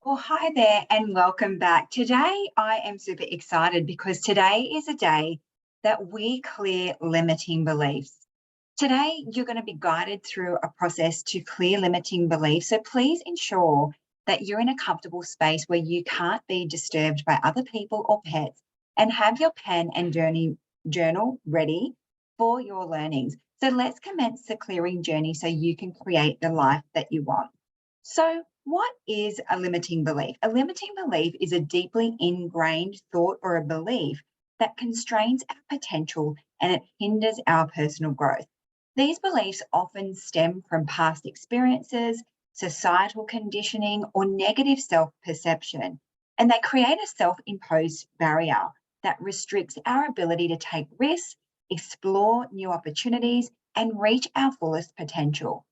Well, hi there and welcome back. Today, I am super excited because today is a day that we clear limiting beliefs. Today, you're going to be guided through a process to clear limiting beliefs. So please ensure that you're in a comfortable space where you can't be disturbed by other people or pets, and have your pen and journal ready for your learnings. So let's commence the clearing journey so you can create the life that you want. So, what is a limiting belief? A limiting belief is a deeply ingrained thought or a belief that constrains our potential and it hinders our personal growth. These beliefs often stem from past experiences, societal conditioning, or negative self perception, and they create a self imposed barrier that restricts our ability to take risks, explore new opportunities, and reach our fullest potential.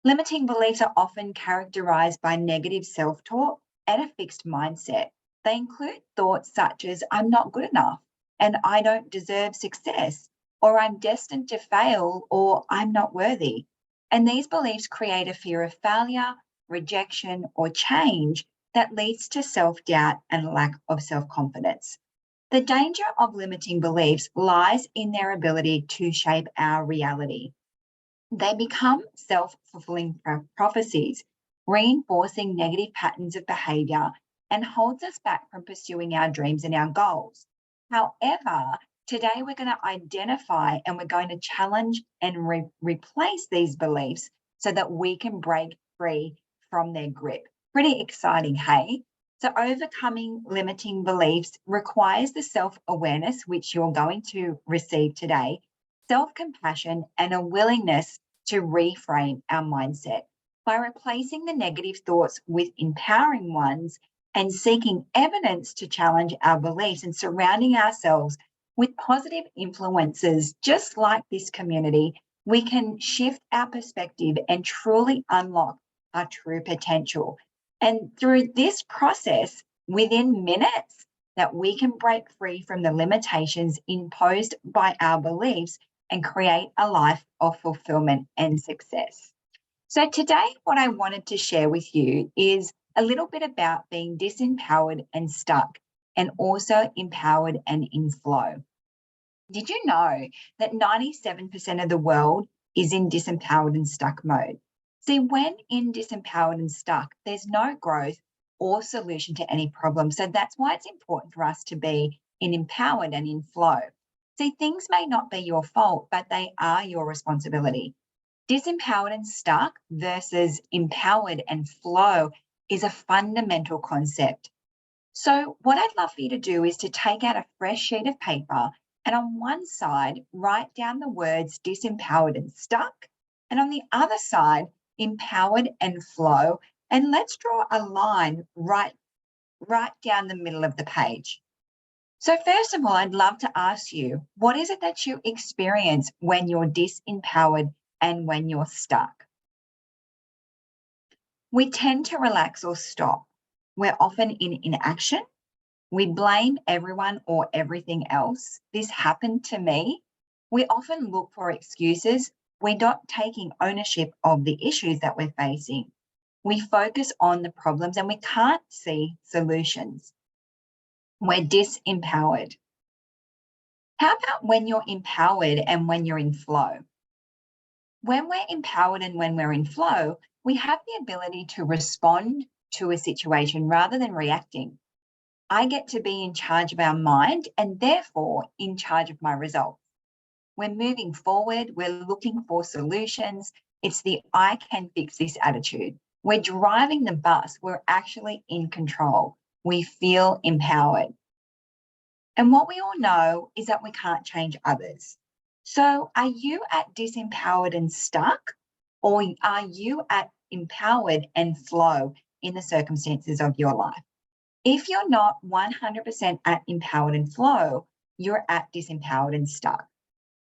Limiting beliefs are often characterized by negative self talk and a fixed mindset. They include thoughts such as, I'm not good enough, and I don't deserve success, or I'm destined to fail, or I'm not worthy. And these beliefs create a fear of failure, rejection, or change that leads to self doubt and lack of self confidence. The danger of limiting beliefs lies in their ability to shape our reality. They become self fulfilling prophecies, reinforcing negative patterns of behavior and holds us back from pursuing our dreams and our goals. However, today we're going to identify and we're going to challenge and replace these beliefs so that we can break free from their grip. Pretty exciting, hey? So, overcoming limiting beliefs requires the self awareness, which you're going to receive today, self compassion, and a willingness to reframe our mindset. By replacing the negative thoughts with empowering ones and seeking evidence to challenge our beliefs and surrounding ourselves with positive influences, just like this community, we can shift our perspective and truly unlock our true potential. And through this process, within minutes, that we can break free from the limitations imposed by our beliefs and create a life of fulfillment and success. So, today, what I wanted to share with you is a little bit about being disempowered and stuck, and also empowered and in flow. Did you know that 97% of the world is in disempowered and stuck mode? See, when in disempowered and stuck, there's no growth or solution to any problem. So that's why it's important for us to be in empowered and in flow. See, things may not be your fault, but they are your responsibility. Disempowered and stuck versus empowered and flow is a fundamental concept. So, what I'd love for you to do is to take out a fresh sheet of paper and on one side, write down the words disempowered and stuck, and on the other side, empowered and flow. And let's draw a line right down the middle of the page. So, first of all, I'd love to ask you, what is it that you experience when you're disempowered and when you're stuck? We tend to relax or stop. We're often in inaction. We blame everyone or everything else. This happened to me. We often look for excuses. We're not taking ownership of the issues that we're facing. We focus on the problems and we can't see solutions. We're disempowered. How about when you're empowered and when you're in flow? When we're empowered and when we're in flow, we have the ability to respond to a situation rather than reacting. I get to be in charge of our mind and therefore in charge of my results. We're moving forward, we're looking for solutions. It's the I can fix this attitude. We're driving the bus, we're actually in control. We feel empowered. And what we all know is that we can't change others. So are you at disempowered and stuck, or are you at empowered and flow in the circumstances of your life? If you're not 100% at empowered and flow, you're at disempowered and stuck.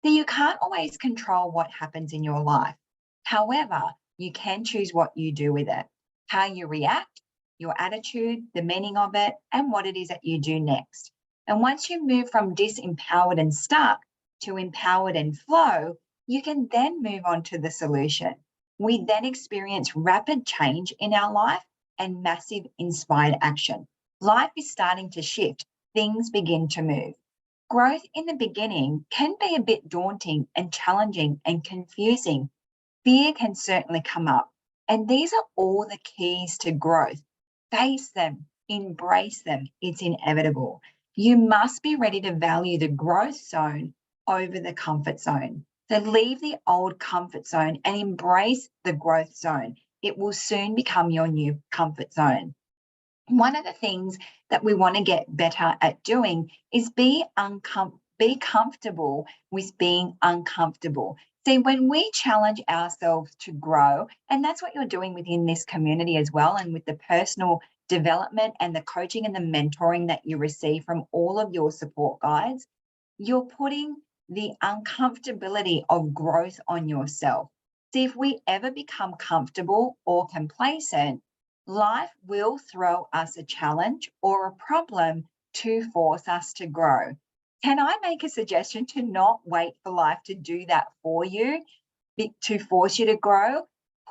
So you can't always control what happens in your life. However, you can choose what you do with it, how you react, your attitude, the meaning of it, and what it is that you do next. And once you move from disempowered and stuck to empowered and flow, you can then move on to the solution. We then experience rapid change in our life and massive inspired action. Life is starting to shift. Things begin to move. Growth in the beginning can be a bit daunting and challenging and confusing. Fear can certainly come up. And these are all the keys to growth. Face them, embrace them. It's inevitable. You must be ready to value the growth zone over the comfort zone. So leave the old comfort zone and embrace the growth zone. It will soon become your new comfort zone. One of the things that we want to get better at doing is be comfortable with being uncomfortable. See, when we challenge ourselves to grow, and that's what you're doing within this community as well, and with the personal development and the coaching and the mentoring that you receive from all of your support guides, you're putting the uncomfortability of growth on yourself. See, if we ever become comfortable or complacent, life will throw us a challenge or a problem to force us to grow. Can I make a suggestion to not wait for life to do that for you, to force you to grow?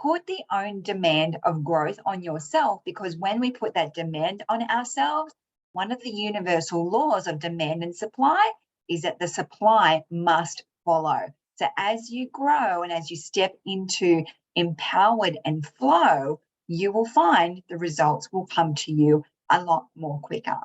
Put the own demand of growth on yourself, because when we put that demand on ourselves, one of the universal laws of demand and supply is that the supply must follow. So as you grow and as you step into empowered and flow, you will find the results will come to you a lot more quicker.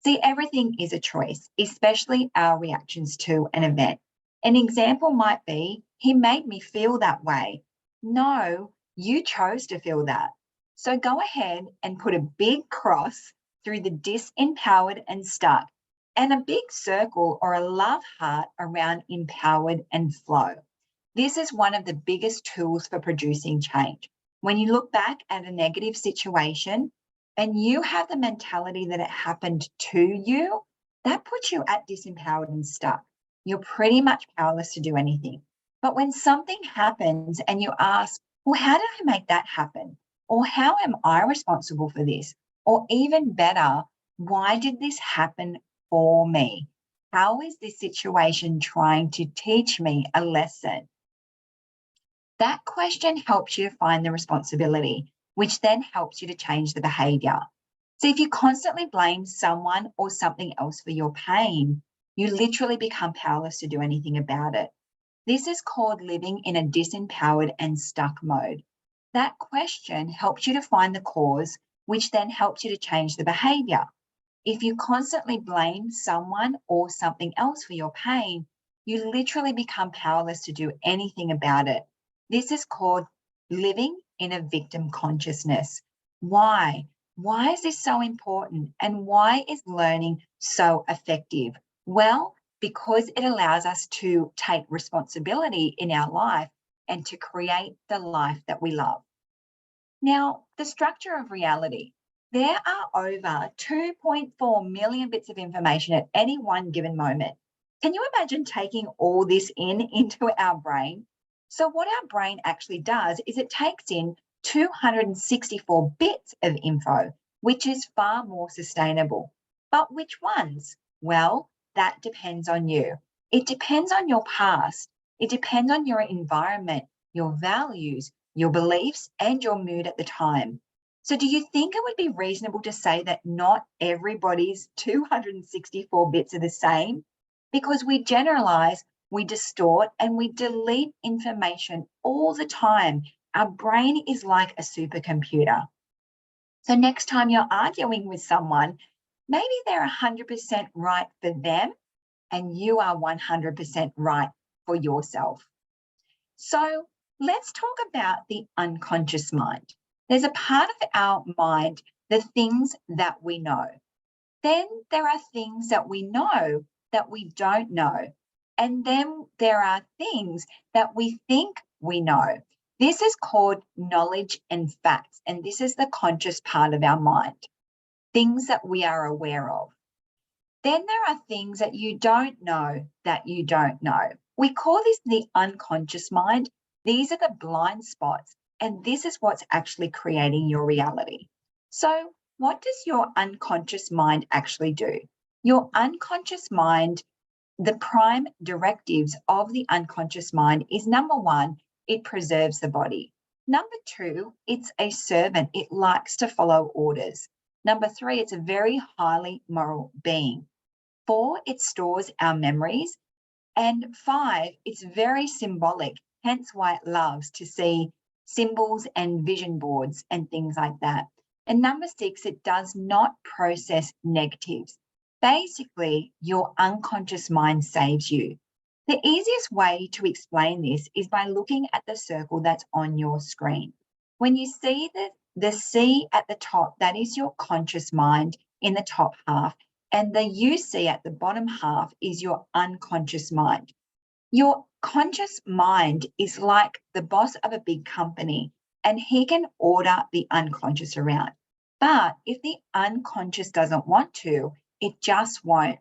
See, everything is a choice, especially our reactions to an event. An example might be, he made me feel that way. No, you chose to feel that. So go ahead and put a big cross through the disempowered and stuck, and a big circle or a love heart around empowered and flow. This is one of the biggest tools for producing change. When you look back at a negative situation and you have the mentality that it happened to you, that puts you at disempowered and stuck. You're pretty much powerless to do anything. But when something happens and you ask, well, how did I make that happen? Or how am I responsible for this? Or even better, why did this happen for me? How is this situation trying to teach me a lesson? That question helps you to find the responsibility, which then helps you to change the behavior. So if you constantly blame someone or something else for your pain, you literally become powerless to do anything about it. This is called living in a disempowered and stuck mode. That question helps you to find the cause, which then helps you to change the behavior. If you constantly blame someone or something else for your pain, you literally become powerless to do anything about it. This is called living in a victim consciousness. Why? Why is this so important? And why is learning so effective? Well, because it allows us to take responsibility in our life and to create the life that we love. Now, the structure of reality. There are over 2.4 million bits of information at any one given moment. Can you imagine taking all this into our brain? So what our brain actually does is it takes in 264 bits of info, which is far more sustainable. But which ones? Well, that depends on you. It depends on your past. It depends on your environment, your values, your beliefs, and your mood at the time. So do you think it would be reasonable to say that not everybody's 264 bits are the same? Because we generalize, we distort, and we delete information all the time. Our brain is like a supercomputer. So next time you're arguing with someone, maybe they're 100% right for them and you are 100% right for yourself. So let's talk about the unconscious mind. There's a part of our mind, the things that we know. Then there are things that we know that we don't know. And then there are things that we think we know. This is called knowledge and facts. And this is the conscious part of our mind, things that we are aware of. Then there are things that you don't know that you don't know. We call this the unconscious mind. These are the blind spots, and this is what's actually creating your reality. So what does your unconscious mind actually do? Your unconscious mind, the prime directives of the unconscious mind is, number one, it preserves the body. Number 2, it's a servant. It likes to follow orders. Number 3, it's a very highly moral being. 4, it stores our memories. And 5, it's very symbolic, hence why it loves to see symbols and vision boards and things like that. And number 6, it does not process negatives. Basically, your unconscious mind saves you. The easiest way to explain this is by looking at the circle that's on your screen. When you see the C at the top, that is your conscious mind in the top half, and the UC at the bottom half is your unconscious mind. Your conscious mind is like the boss of a big company, and he can order the unconscious around. But if the unconscious doesn't want to, it just won't.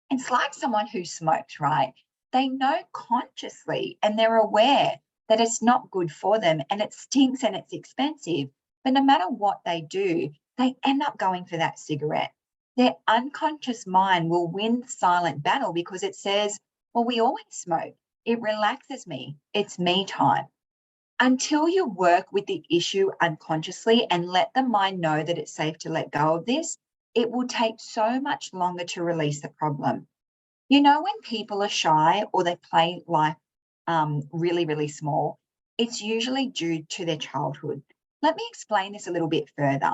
It's like someone who smokes, right? They know consciously and they're aware that it's not good for them and it stinks and it's expensive. But no matter what they do, they end up going for that cigarette. Their unconscious mind will win the silent battle because it says, well, we always smoke. It relaxes me. It's me time. Until you work with the issue unconsciously and let the mind know that it's safe to let go of this, it will take so much longer to release the problem. You know, when people are shy or they play life really, really small, it's usually due to their childhood. Let me explain this a little bit further.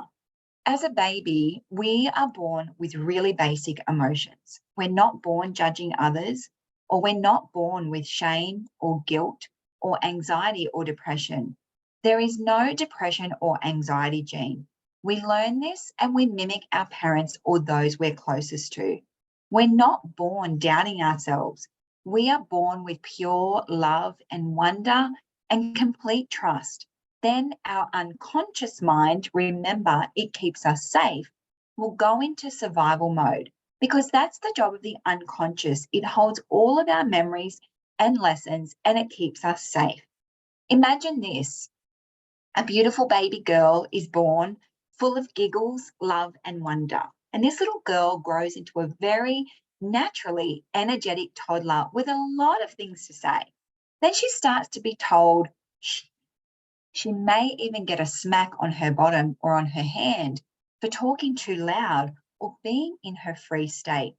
As a baby, we are born with really basic emotions. We're not born judging others, or we're not born with shame or guilt or anxiety or depression. There is no depression or anxiety gene. We learn this and we mimic our parents or those we're closest to. We're not born doubting ourselves. We are born with pure love and wonder and complete trust. Then our unconscious mind, remember, it keeps us safe, will go into survival mode because that's the job of the unconscious. It holds all of our memories and lessons and it keeps us safe. Imagine this. A beautiful baby girl is born full of giggles, love, and wonder. And this little girl grows into a very naturally energetic toddler with a lot of things to say. Then she starts to be told, shh. She may even get a smack on her bottom or on her hand for talking too loud or being in her free state.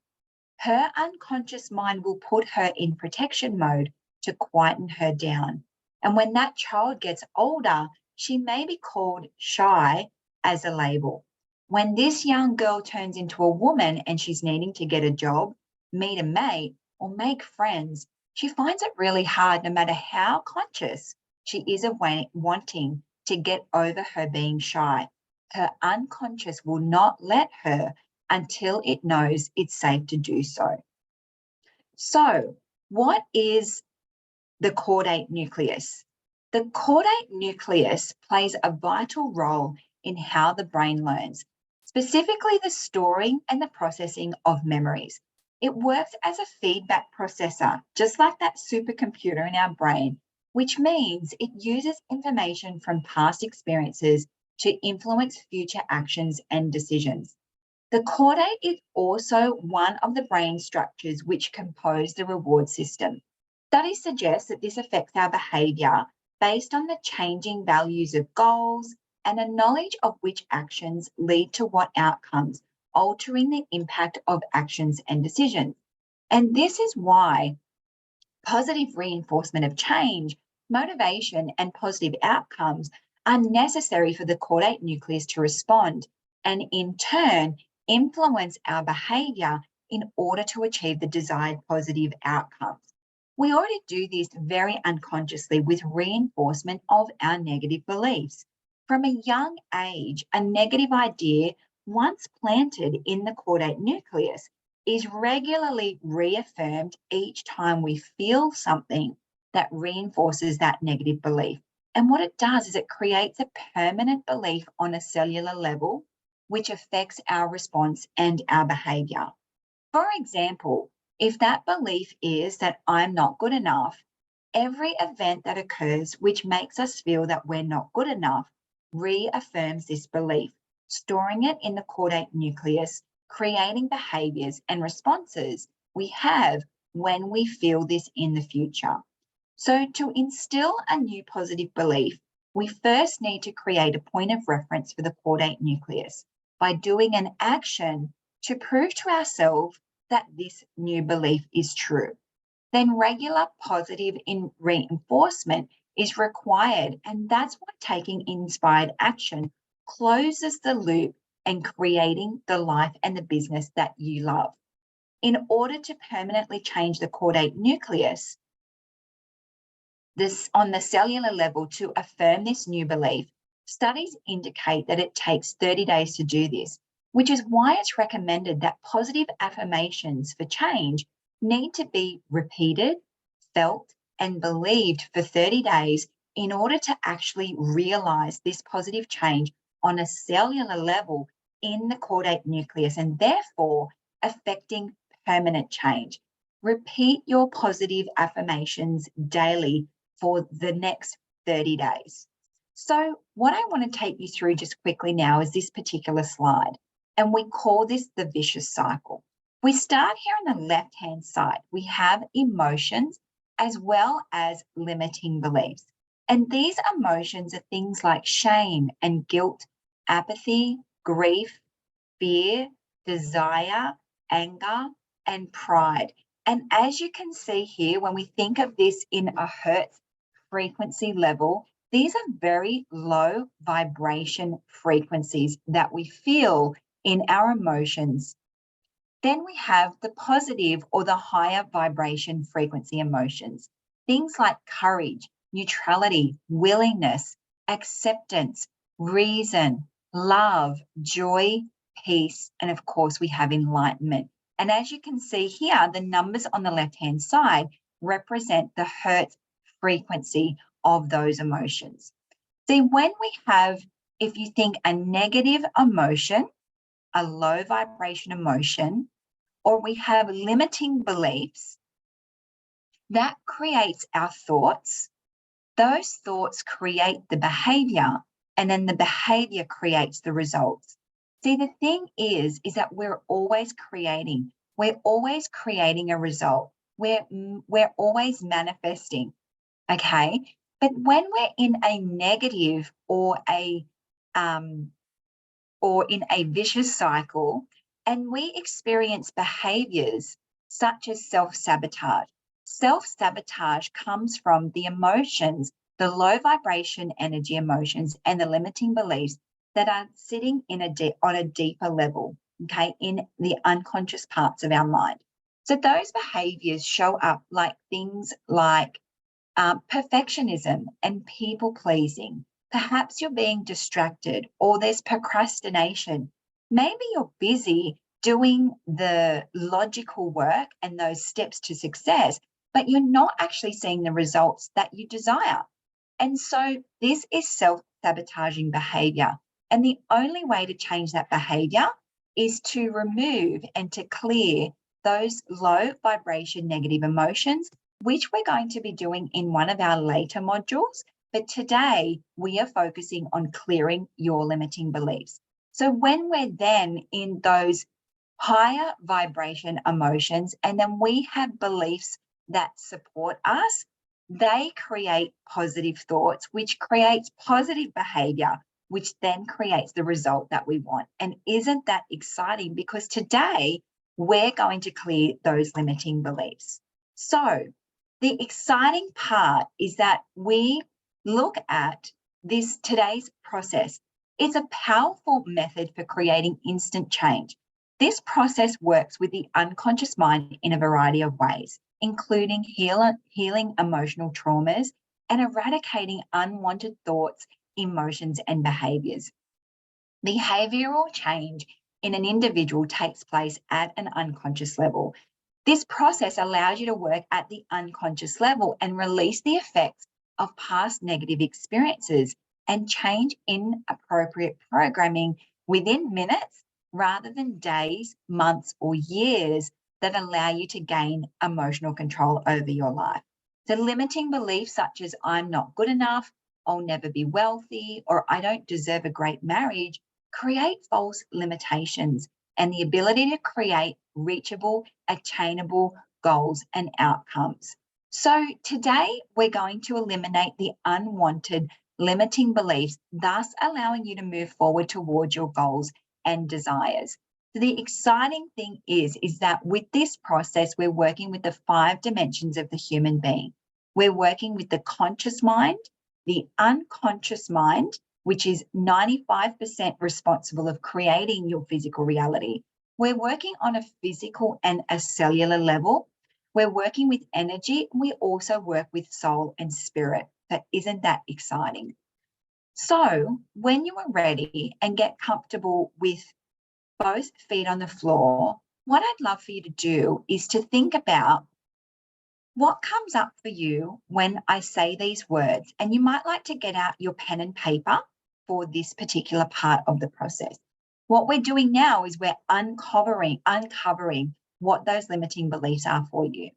Her unconscious mind will put her in protection mode to quieten her down. And when that child gets older, she may be called shy as a label. When this young girl turns into a woman and she's needing to get a job, meet a mate, or make friends, she finds it really hard no matter how conscious she is of wanting to get over her being shy. Her unconscious will not let her until it knows it's safe to do so. So, what is the caudate nucleus? The caudate nucleus plays a vital role in how the brain learns, specifically the storing and the processing of memories. It works as a feedback processor, just like that supercomputer in our brain, which means it uses information from past experiences to influence future actions and decisions. The caudate is also one of the brain structures which compose the reward system. Studies suggest that this affects our behaviour based on the changing values of goals and a knowledge of which actions lead to what outcomes, altering the impact of actions and decisions. And this is why positive reinforcement of change, motivation, and positive outcomes are necessary for the caudate nucleus to respond and in turn influence our behaviour in order to achieve the desired positive outcomes. We already do this very unconsciously with reinforcement of our negative beliefs. From a young age, a negative idea, once planted in the caudate nucleus, is regularly reaffirmed each time we feel something that reinforces that negative belief. And what it does is it creates a permanent belief on a cellular level, which affects our response and our behaviour. For example, if that belief is that I'm not good enough, every event that occurs which makes us feel that we're not good enough reaffirms this belief, storing it in the caudate nucleus, creating behaviours and responses we have when we feel this in the future. So to instill a new positive belief, we first need to create a point of reference for the caudate nucleus by doing an action to prove to ourselves that this new belief is true. Then regular positive reinforcement is required, and that's why taking inspired action closes the loop and creating the life and the business that you love. In order to permanently change the caudate nucleus, this on the cellular level to affirm this new belief, studies indicate that it takes 30 days to do this, which is why it's recommended that positive affirmations for change need to be repeated, felt, and believed for 30 days in order to actually realize this positive change on a cellular level in the caudate nucleus and therefore affecting permanent change. Repeat your positive affirmations daily for the next 30 days. So what I want to take you through just quickly now is this particular slide, and we call this the vicious cycle. We start here on the left-hand side. We have emotions as well as limiting beliefs. And these emotions are things like shame and guilt, apathy, grief, fear, desire, anger, and pride. And as you can see here, when we think of this in a Hertz frequency level, these are very low vibration frequencies that we feel in our emotions. Then we have the positive or the higher vibration frequency emotions, things like courage, neutrality, willingness, acceptance, reason, love, joy, peace, and of course we have enlightenment. And as you can see here, the numbers on the left-hand side represent the Hertz frequency of those emotions. See, when we have, if you think a negative emotion, a low vibration emotion, or we have limiting beliefs, that creates our thoughts. Those thoughts create the behavior, and then the behavior creates the results. See, the thing is that we're always creating a result. We're always manifesting, okay? But when we're in a negative or in a vicious cycle, and we experience behaviors such as self-sabotage. Self-sabotage comes from the emotions, the low vibration energy emotions, and the limiting beliefs that are sitting on a deeper level, okay, in the unconscious parts of our mind. So those behaviors show up like things like perfectionism and people pleasing. Perhaps you're being distracted, or there's procrastination. Maybe you're busy doing the logical work and those steps to success, but you're not actually seeing the results that you desire. And so this is self-sabotaging behavior. And the only way to change that behavior is to remove and to clear those low vibration negative emotions, which we're going to be doing in one of our later modules. But today we are focusing on clearing your limiting beliefs. So when we're then in those higher vibration emotions, and then we have beliefs that support us, they create positive thoughts, which creates positive behavior, which then creates the result that we want. And isn't that exciting? Because today we're going to clear those limiting beliefs. So the exciting part is that we look at today's process. It's a powerful method for creating instant change. This process works with the unconscious mind in a variety of ways, including healing emotional traumas and eradicating unwanted thoughts, emotions, and behaviors. Behavioral change in an individual takes place at an unconscious level. This process allows you to work at the unconscious level and release the effects of past negative experiences and change inappropriate programming within minutes rather than days, months, or years that allow you to gain emotional control over your life. So limiting beliefs such as I'm not good enough, I'll never be wealthy, or I don't deserve a great marriage create false limitations and the ability to create reachable, attainable goals and outcomes. So today we're going to eliminate the unwanted limiting beliefs, thus allowing you to move forward towards your goals and desires. So the exciting thing is that with this process, we're working with the 5 dimensions of the human being. We're working with the conscious mind, the unconscious mind, which is 95% responsible of creating your physical reality. We're working on a physical and a cellular level. We're working with energy. We also work with soul and spirit. But isn't that exciting? So when you are ready and get comfortable with both feet on the floor, what I'd love for you to do is to think about what comes up for you when I say these words. And you might like to get out your pen and paper for this particular part of the process. What we're doing now is we're uncovering what those limiting beliefs are for you.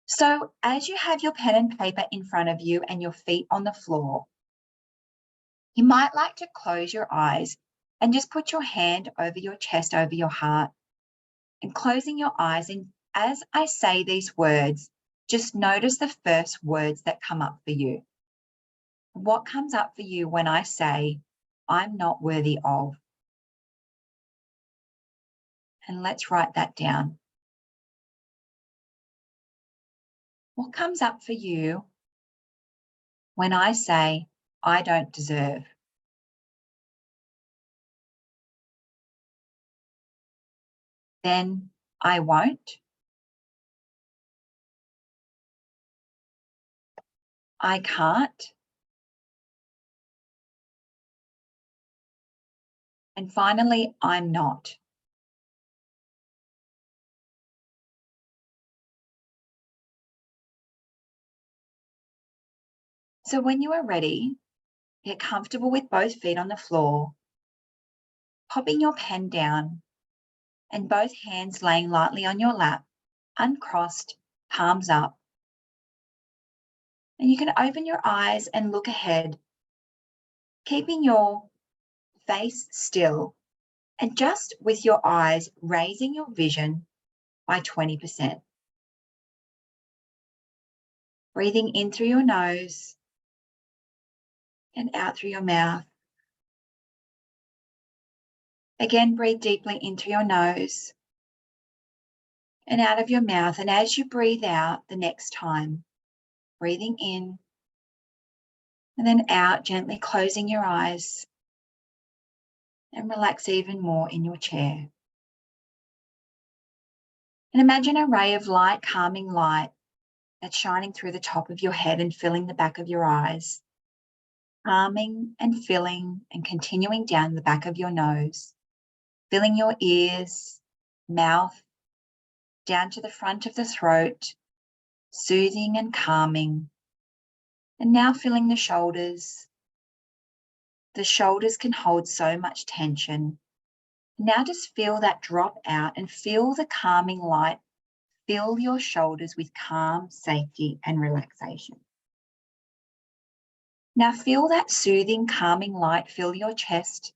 So as you have your pen and paper in front of you and your feet on the floor, you might like to close your eyes and just put your hand over your chest, over your heart, and closing your eyes. And as I say these words, just notice the first words that come up for you. What comes up for you when I say, I'm not worthy of? And let's write that down. What comes up for you when I say, I don't deserve? Then I won't. I can't. And finally, I'm not. So when you are ready, get comfortable with both feet on the floor, popping your pen down and both hands laying lightly on your lap, uncrossed, palms up. And you can open your eyes and look ahead, keeping your face still and just with your eyes raising your vision by 20%. Breathing in through your nose and out through your mouth. Again, breathe deeply in through your nose and out of your mouth. And as you breathe out the next time, breathing in and then out, gently closing your eyes and relax even more in your chair. And imagine a ray of light, calming light that's shining through the top of your head and filling the back of your eyes, calming and filling and continuing down the back of your nose, filling your ears, mouth, down to the front of the throat, soothing and calming. And now filling the shoulders. The shoulders can hold so much tension. Now just feel that drop out and feel the calming light fill your shoulders with calm, safety, and relaxation. Now feel that soothing, calming light fill your chest,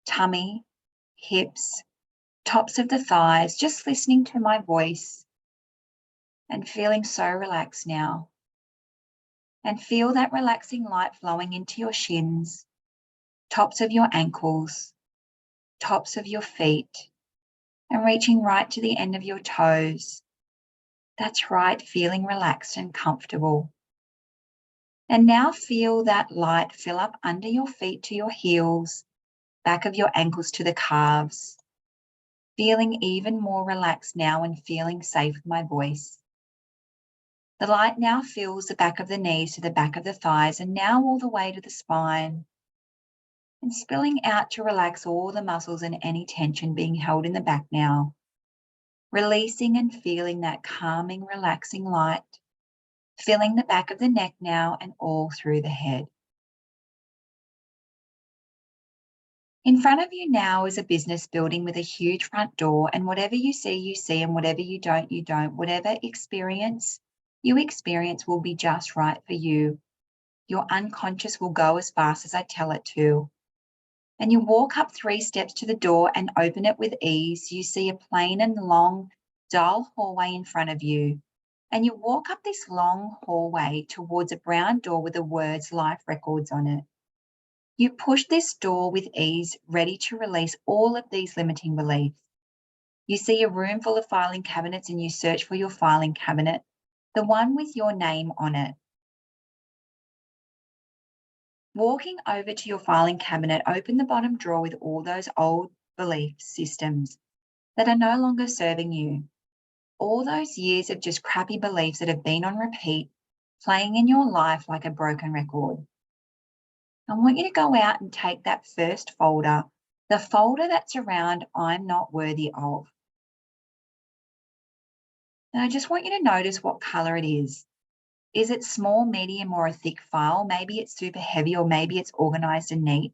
tummy, hips, tops of the thighs, just listening to my voice and feeling so relaxed now. And feel that relaxing light flowing into your shins, tops of your ankles, tops of your feet, and reaching right to the end of your toes. That's right, feeling relaxed and comfortable. And now feel that light fill up under your feet to your heels, back of your ankles to the calves. Feeling even more relaxed now and feeling safe with my voice. The light now fills the back of the knees to the back of the thighs and now all the way to the spine. And spilling out to relax all the muscles and any tension being held in the back now. Releasing and feeling that calming, relaxing light, filling the back of the neck now and all through the head. In front of you now is a business building with a huge front door, and whatever you see, and whatever you don't, you don't. Whatever you experience will be just right for you. Your unconscious will go as fast as I tell it to. And you walk up 3 steps to the door and open it with ease. You see a plain and long, dull hallway in front of you. And you walk up this long hallway towards a brown door with the words Life Records on it. You push this door with ease, ready to release all of these limiting beliefs. You see a room full of filing cabinets and you search for your filing cabinet, the one with your name on it. Walking over to your filing cabinet, open the bottom drawer with all those old belief systems that are no longer serving you. All those years of just crappy beliefs that have been on repeat, playing in your life like a broken record. I want you to go out and take that first folder, the folder that's around I'm not worthy of. And I just want you to notice what color it is. Is it small, medium, or a thick file? Maybe it's super heavy, or maybe it's organized and neat.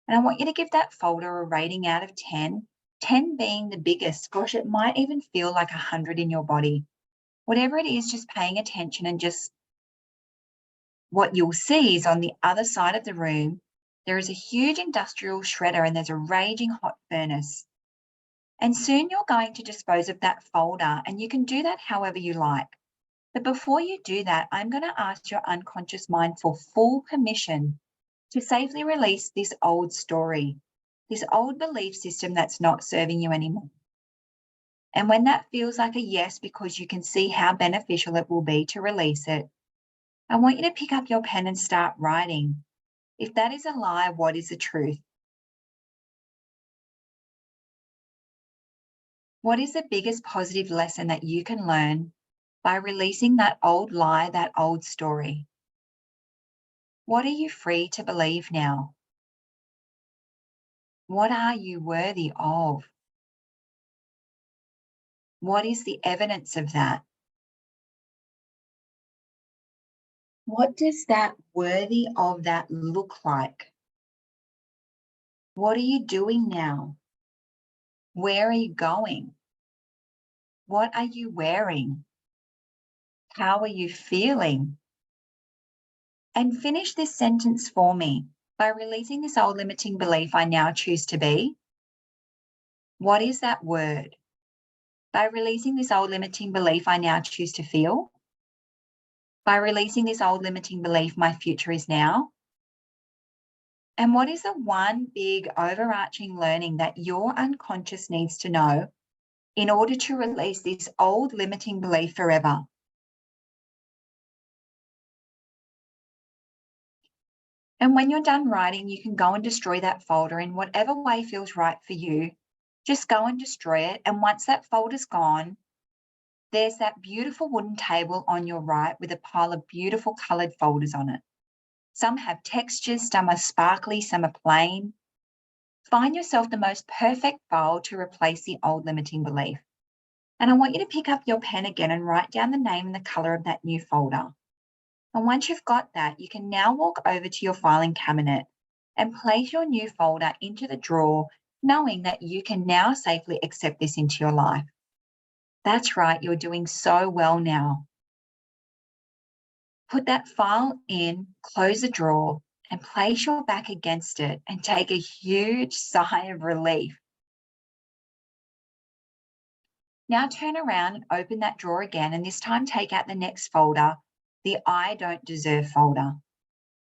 And I want you to give that folder a rating out of 10, 10 being the biggest. Gosh, it might even feel like 100 in your body. Whatever it is, just paying attention, and just what you'll see is on the other side of the room, there is a huge industrial shredder and there's a raging hot furnace. And soon you're going to dispose of that folder, and you can do that however you like. But before you do that, I'm going to ask your unconscious mind for full permission to safely release this old story, this old belief system that's not serving you anymore. And when that feels like a yes, because you can see how beneficial it will be to release it, I want you to pick up your pen and start writing. If that is a lie, what is the truth? What is the biggest positive lesson that you can learn by releasing that old lie, that old story? What are you free to believe now? What are you worthy of? What is the evidence of that? What does that worthy of that look like? What are you doing now? Where are you going? What are you wearing? How are you feeling? And finish this sentence for me. By releasing this old limiting belief, I now choose to be. What is that word? By releasing this old limiting belief, I now choose to feel. By releasing this old limiting belief, my future is now. And what is the one big overarching learning that your unconscious needs to know in order to release this old limiting belief forever? And when you're done writing, you can go and destroy that folder in whatever way feels right for you. Just go and destroy it. And once that folder's gone, there's that beautiful wooden table on your right with a pile of beautiful coloured folders on it. Some have textures, some are sparkly, some are plain. Find yourself the most perfect file to replace the old limiting belief. And I want you to pick up your pen again and write down the name and the colour of that new folder. And once you've got that, you can now walk over to your filing cabinet and place your new folder into the drawer, knowing that you can now safely accept this into your life. That's right, you're doing so well now. Put that file in, close the drawer, and place your back against it and take a huge sigh of relief. Now turn around and open that drawer again, and this time take out the next folder, the I don't deserve folder.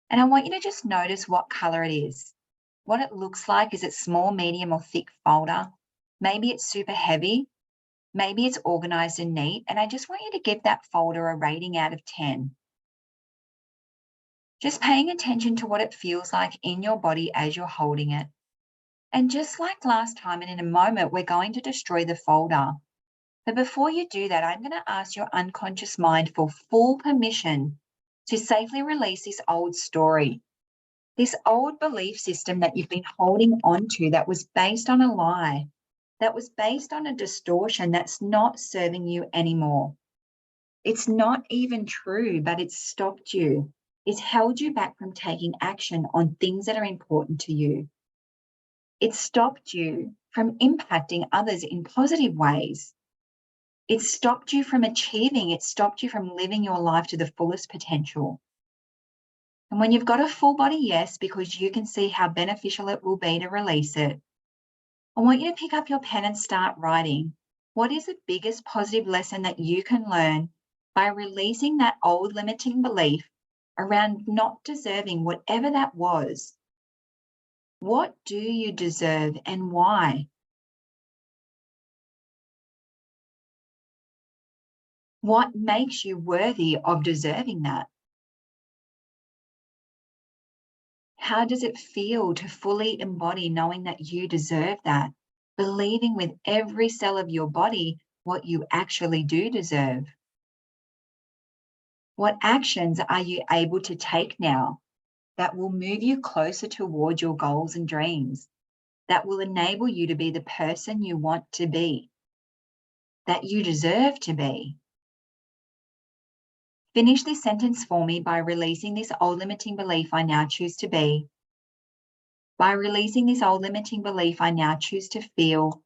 And I want you to just notice what color it is, what it looks like. Is it small, medium, or thick folder? Maybe it's super heavy. Maybe it's organized and neat. And I just want you to give that folder a rating out of 10. Just paying attention to what it feels like in your body as you're holding it. And just like last time, and in a moment, we're going to destroy the folder. But before you do that, I'm going to ask your unconscious mind for full permission to safely release this old story, this old belief system that you've been holding on to that was based on a lie, that was based on a distortion that's not serving you anymore. It's not even true, but it's stopped you. It's held you back from taking action on things that are important to you. It's stopped you from impacting others in positive ways. It stopped you from achieving. It stopped you from living your life to the fullest potential. And when you've got a full body yes, because you can see how beneficial it will be to release it, I want you to pick up your pen and start writing. What is the biggest positive lesson that you can learn by releasing that old limiting belief around not deserving whatever that was? What do you deserve and why? What makes you worthy of deserving that? How does it feel to fully embody knowing that you deserve that? Believing with every cell of your body what you actually do deserve. What actions are you able to take now that will move you closer towards your goals and dreams, that will enable you to be the person you want to be, that you deserve to be? Finish this sentence for me by releasing this old limiting belief I now choose to be. By releasing this old limiting belief I now choose to feel.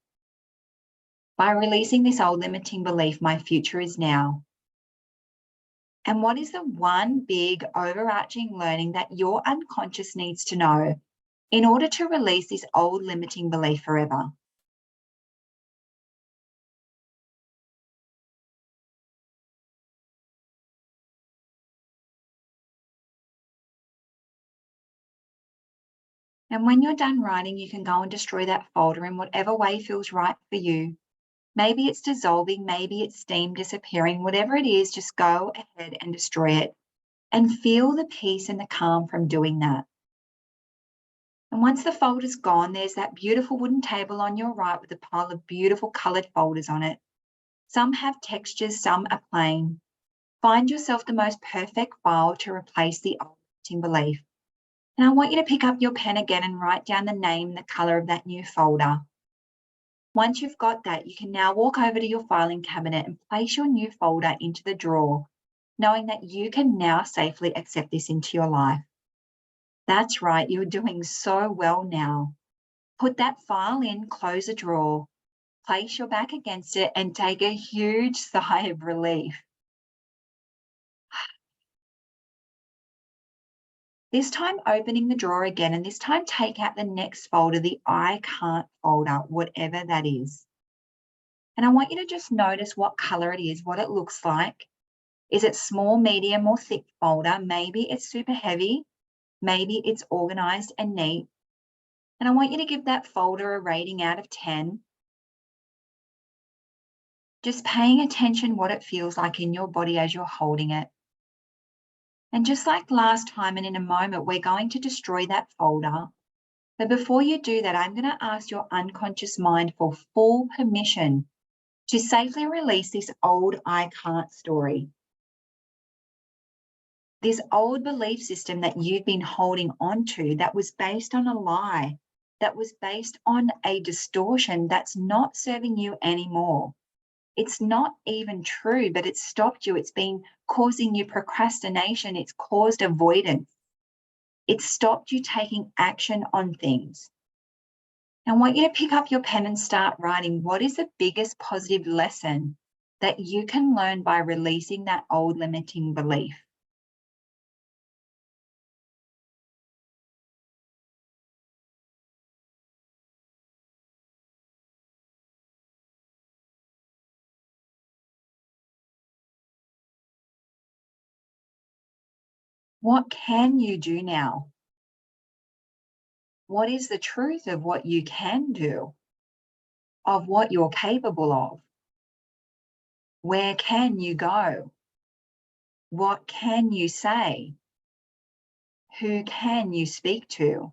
By releasing this old limiting belief, my future is now. And what is the one big overarching learning that your unconscious needs to know in order to release this old limiting belief forever? And when you're done writing, you can go and destroy that folder in whatever way feels right for you. Maybe it's dissolving, maybe it's steam disappearing, whatever it is, just go ahead and destroy it and feel the peace and the calm from doing that. And once the folder's gone, there's that beautiful wooden table on your right with a pile of beautiful coloured folders on it. Some have textures, some are plain. Find yourself the most perfect file to replace the old limiting belief. And I want you to pick up your pen again and write down the name and the colour of that new folder. Once you've got that, you can now walk over to your filing cabinet and place your new folder into the drawer, knowing that you can now safely accept this into your life. That's right, you're doing so well now. Put that file in, close the drawer, place your back against it, and take a huge sigh of relief. This time opening the drawer again, and this time take out the next folder, the I can't folder, whatever that is. And I want you to just notice what color it is, what it looks like. Is it small, medium, or thick folder? Maybe it's super heavy. Maybe it's organized and neat. And I want you to give that folder a rating out of 10. Just paying attention what it feels like in your body as you're holding it. And just like last time and in a moment, we're going to destroy that folder. But before you do that, I'm going to ask your unconscious mind for full permission to safely release this old I can't story. This old belief system that you've been holding on to that was based on a lie, that was based on a distortion that's not serving you anymore. It's not even true, but it's stopped you. It's been causing you procrastination. It's caused avoidance. It's stopped you taking action on things. I want you to pick up your pen and start writing. What is the biggest positive lesson that you can learn by releasing that old limiting belief? What can you do now? What is the truth of what you can do, of what you're capable of? Where can you go? What can you say? Who can you speak to?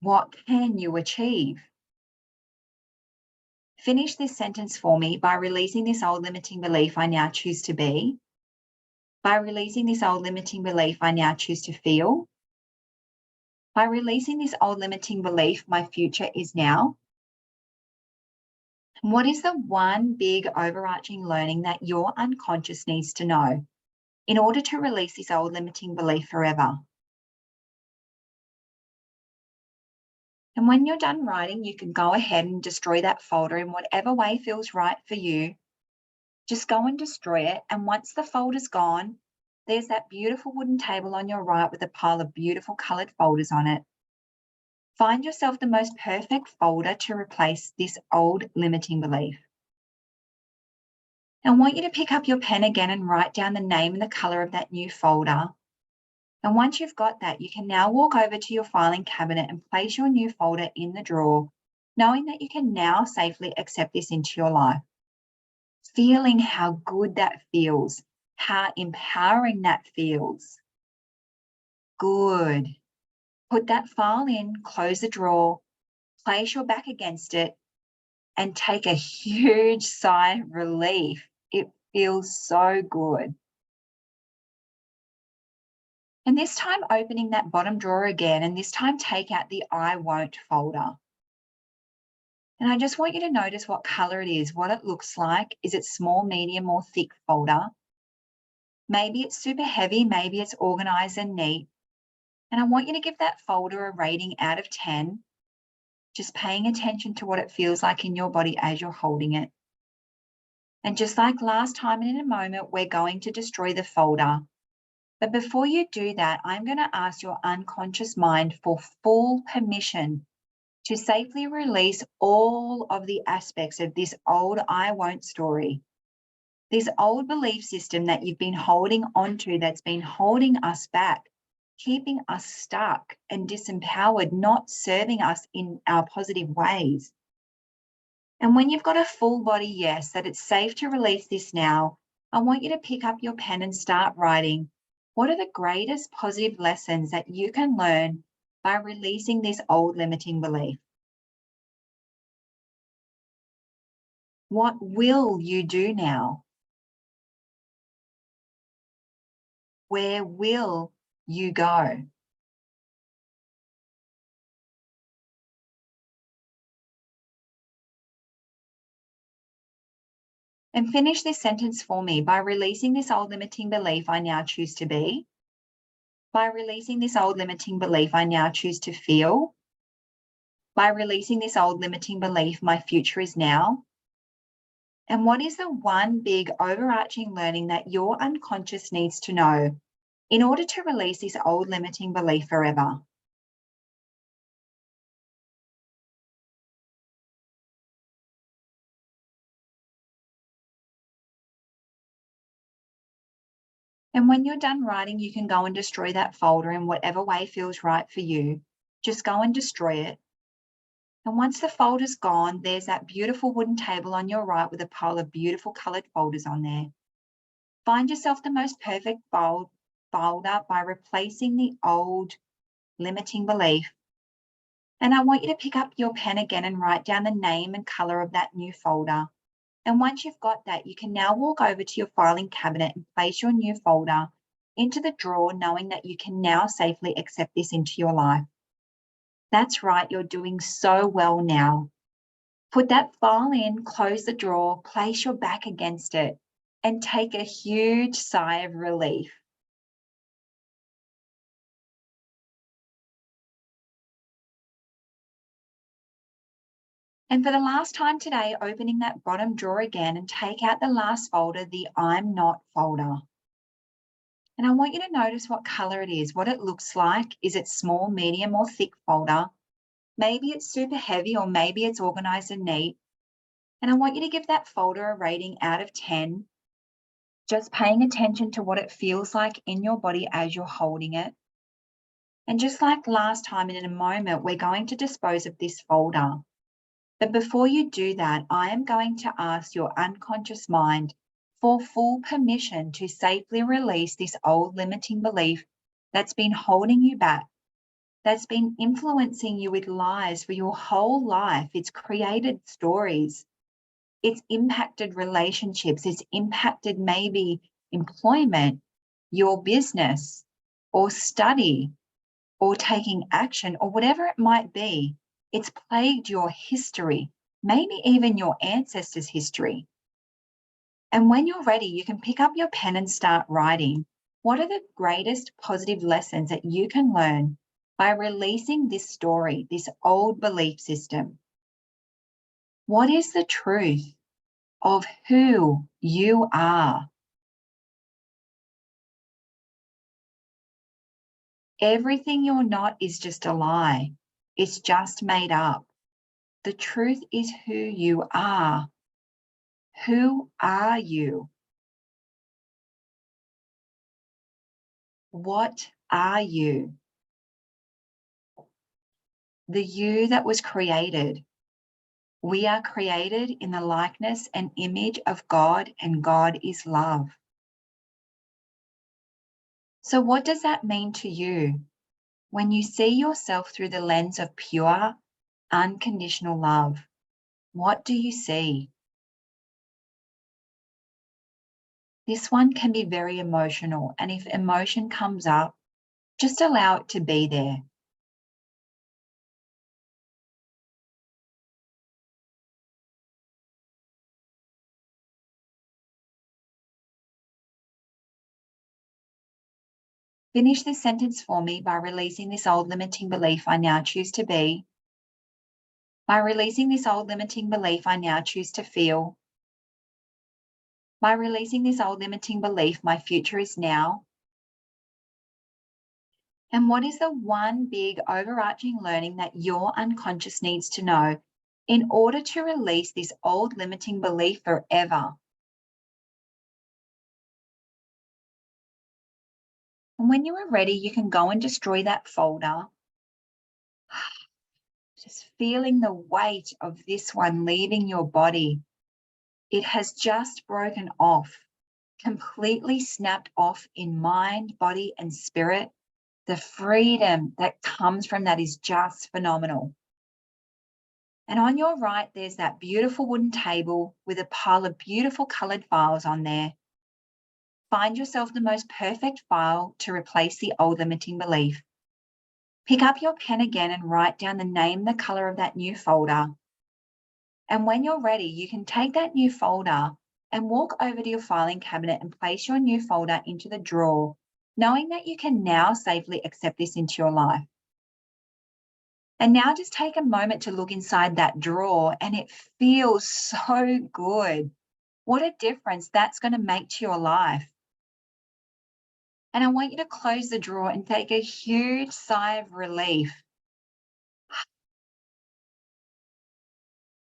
What can you achieve? Finish this sentence for me by releasing this old limiting belief I now choose to be. By releasing this old limiting belief I now choose to feel. By releasing this old limiting belief, my future is now. What is the one big overarching learning that your unconscious needs to know in order to release this old limiting belief forever? And when you're done writing, you can go ahead and destroy that folder in whatever way feels right for you. Just go and destroy it. And once the folder's gone, there's that beautiful wooden table on your right with a pile of beautiful colored folders on it. Find yourself the most perfect folder to replace this old limiting belief. I want you to pick up your pen again and write down the name and the color of that new folder. And once you've got that, you can now walk over to your filing cabinet and place your new folder in the drawer, knowing that you can now safely accept this into your life. Feeling how good that feels, how empowering that feels. Good. Put that file in, close the drawer, place your back against it, and take a huge sigh of relief. It feels so good. And this time opening that bottom drawer again, and this time take out the I won't folder. And I just want you to notice what color it is, what it looks like. Is it small, medium, or thick folder? Maybe it's super heavy, maybe it's organized and neat. And I want you to give that folder a rating out of 10, just paying attention to what it feels like in your body as you're holding it. And just like last time, in a moment, we're going to destroy the folder. But before you do that, I'm going to ask your unconscious mind for full permission to safely release all of the aspects of this old I won't story, this old belief system that you've been holding onto, that's been holding us back, keeping us stuck and disempowered, not serving us in our positive ways. And when you've got a full body yes, that it's safe to release this now, I want you to pick up your pen and start writing. What are the greatest positive lessons that you can learn by releasing this old limiting belief? What will you do now? Where will you go? And finish this sentence for me. By releasing this old limiting belief, I now choose to be. By releasing this old limiting belief, I now choose to feel. By releasing this old limiting belief, my future is now. And what is the one big overarching learning that your unconscious needs to know in order to release this old limiting belief forever? And when you're done writing, you can go and destroy that folder in whatever way feels right for you. Just go and destroy it. And once the folder's gone, there's that beautiful wooden table on your right with a pile of beautiful coloured folders on there. Find yourself the most perfect folder by replacing the old limiting belief. And I want you to pick up your pen again and write down the name and colour of that new folder. And once you've got that, you can now walk over to your filing cabinet and place your new folder into the drawer, knowing that you can now safely accept this into your life. That's right, you're doing so well now. Put that file in, close the drawer, place your back against it, and take a huge sigh of relief. And for the last time today, opening that bottom drawer again and take out the last folder, the I'm not folder. And I want you to notice what color it is, what it looks like. Is it small, medium, or thick folder? Maybe it's super heavy, or maybe it's organized and neat. And I want you to give that folder a rating out of 10, just paying attention to what it feels like in your body as you're holding it. And just like last time, in a moment, we're going to dispose of this folder. But before you do that, I am going to ask your unconscious mind for full permission to safely release this old limiting belief that's been holding you back, that's been influencing you with lies for your whole life. It's created stories. It's impacted relationships. It's impacted maybe employment, your business, or study, or taking action, or whatever it might be. It's plagued your history, maybe even your ancestors' history. And when you're ready, you can pick up your pen and start writing. What are the greatest positive lessons that you can learn by releasing this story, this old belief system? What is the truth of who you are? Everything you're not is just a lie. It's just made up. The truth is who you are. Who are you? What are you. The you that was created. We are created in the likeness and image of God, and God is love. So, what does that mean to you when you see yourself through the lens of pure, unconditional love? What do you see? This one can be very emotional, and if emotion comes up, just allow it to be there. Finish this sentence for me by releasing this old limiting belief I now choose to be. By releasing this old limiting belief I now choose to feel. By releasing this old limiting belief, my future is now. And what is the one big overarching learning that your unconscious needs to know in order to release this old limiting belief forever? And when you are ready, you can go and destroy that folder. Just feeling the weight of this one leaving your body. It has just broken off, completely snapped off in mind, body, and spirit. The freedom that comes from that is just phenomenal. And on your right, there's that beautiful wooden table with a pile of beautiful colored files on there. Find yourself the most perfect file to replace the old limiting belief. Pick up your pen again and write down the name, the color of that new folder. And when you're ready, you can take that new folder and walk over to your filing cabinet and place your new folder into the drawer, knowing that you can now safely accept this into your life. And now just take a moment to look inside that drawer, and it feels so good. What a difference that's going to make to your life. And I want you to close the drawer and take a huge sigh of relief.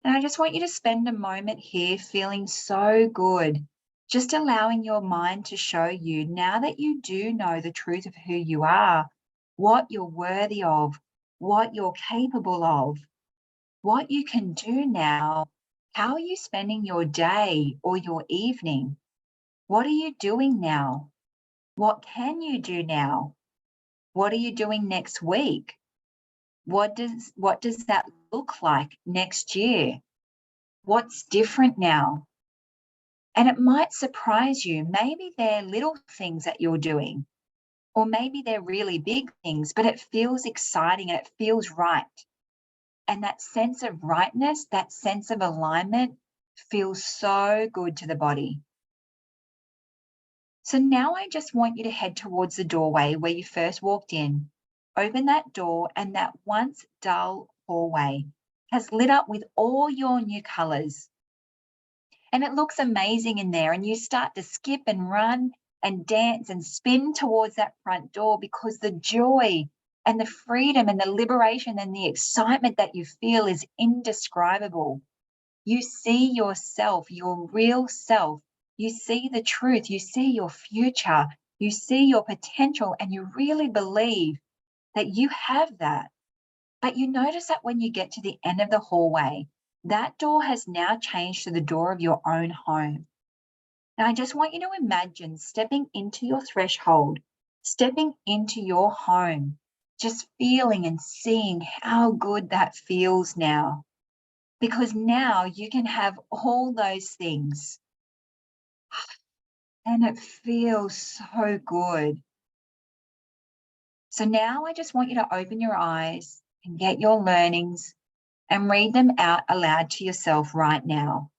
And I just want you to spend a moment here feeling so good, just allowing your mind to show you, now that you do know the truth of who you are, what you're worthy of, what you're capable of, what you can do now. How are you spending your day or your evening? What are you doing now? What can you do now? What are you doing next week? What does that look like next year? What's different now? And it might surprise you. Maybe they're little things that you're doing, or maybe they're really big things, but it feels exciting and it feels right. And that sense of rightness, that sense of alignment feels so good to the body. So now I just want you to head towards the doorway where you first walked in. Open that door, and that once dull hallway has lit up with all your new colors. And it looks amazing in there, and you start to skip and run and dance and spin towards that front door because the joy and the freedom and the liberation and the excitement that you feel is indescribable. You see yourself, your real self. You see the truth. You see your future. You see your potential, and you really believe that you have that. But you notice that when you get to the end of the hallway, that door has now changed to the door of your own home. Now, I just want you to imagine stepping into your threshold, stepping into your home, just feeling and seeing how good that feels now. Because now you can have all those things. And it feels so good. So now I just want you to open your eyes and get your learnings and read them out aloud to yourself right now.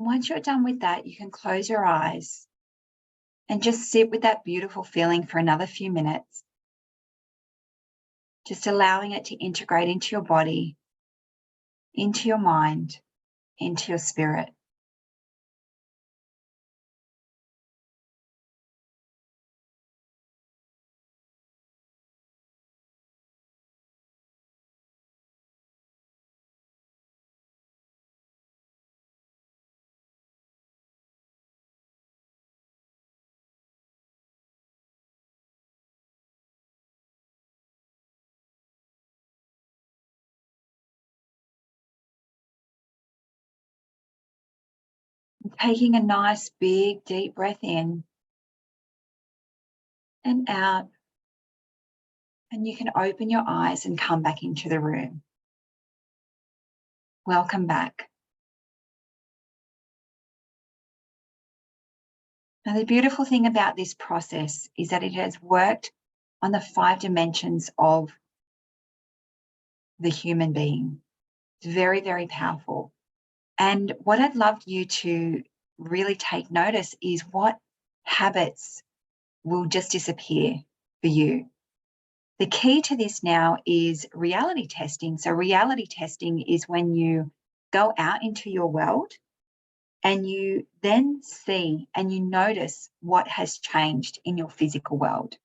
Once you're done with that, you can close your eyes and just sit with that beautiful feeling for another few minutes, just allowing it to integrate into your body, into your mind, into your spirit. Taking a nice, big, deep breath in and out. And you can open your eyes and come back into the room. Welcome back. Now, the beautiful thing about this process is that it has worked on the 5 dimensions of the human being. It's very, very powerful. And what I'd love you to really take notice is what habits will just disappear for you. The key to this now is reality testing. So reality testing is when you go out into your world and you then see and you notice what has changed in your physical world.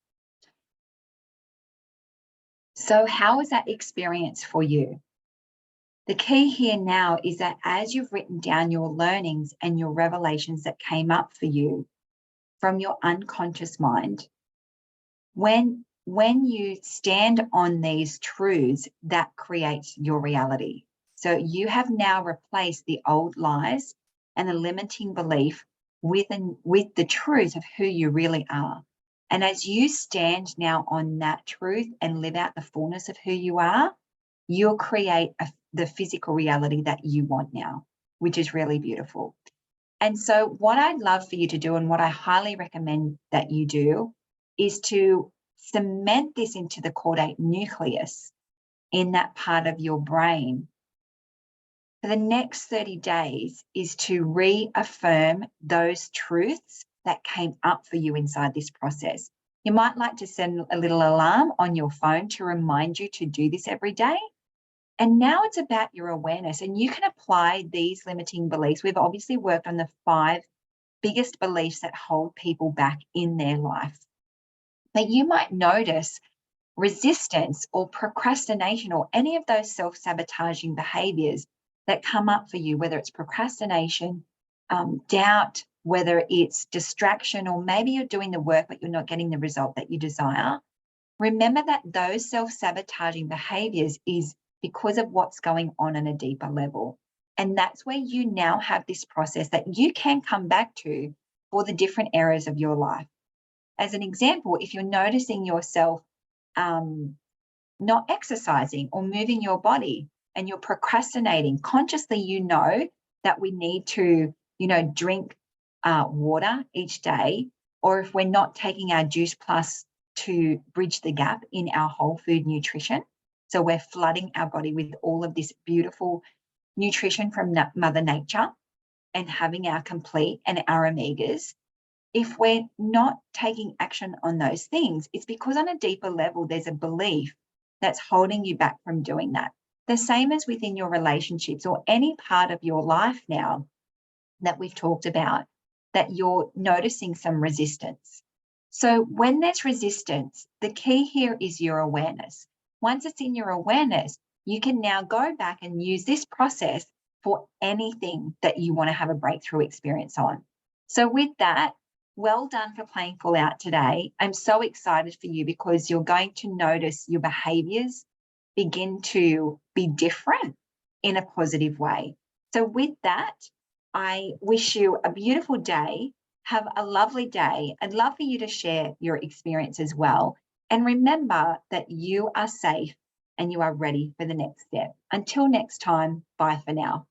So how was that experience for you? The key here now is that as you've written down your learnings and your revelations that came up for you from your unconscious mind, when you stand on these truths, that creates your reality. So you have now replaced the old lies and the limiting belief with the truth of who you really are. And as you stand now on that truth and live out the fullness of who you are, you'll create the physical reality that you want now, which is really beautiful. And so what I'd love for you to do, and what I highly recommend that you do, is to cement this into the caudate nucleus in that part of your brain. For the next 30 days is to reaffirm those truths that came up for you inside this process. You might like to send a little alarm on your phone to remind you to do this every day. And now it's about your awareness, and you can apply these limiting beliefs. We've obviously worked on the 5 biggest beliefs that hold people back in their life. But you might notice resistance or procrastination or any of those self-sabotaging behaviors that come up for you, whether it's procrastination, doubt, whether it's distraction, or maybe you're doing the work but you're not getting the result that you desire. Remember that those self-sabotaging behaviors is because of what's going on a deeper level. And that's where you now have this process that you can come back to for the different areas of your life. As an example, if you're noticing yourself not exercising or moving your body and you're procrastinating, consciously you know that we need to, drink water each day, or if we're not taking our Juice Plus to bridge the gap in our whole food nutrition. So we're flooding our body with all of this beautiful nutrition from Mother Nature and having our complete and our omegas. If we're not taking action on those things, it's because on a deeper level, there's a belief that's holding you back from doing that. The same as within your relationships or any part of your life now that we've talked about, that you're noticing some resistance. So when there's resistance, the key here is your awareness. Once it's in your awareness, you can now go back and use this process for anything that you want to have a breakthrough experience on. So with that, well done for playing full out today. I'm so excited for you because you're going to notice your behaviors begin to be different in a positive way. So with that, I wish you a beautiful day. Have a lovely day. I'd love for you to share your experience as well. And remember that you are safe and you are ready for the next step. Until next time, bye for now.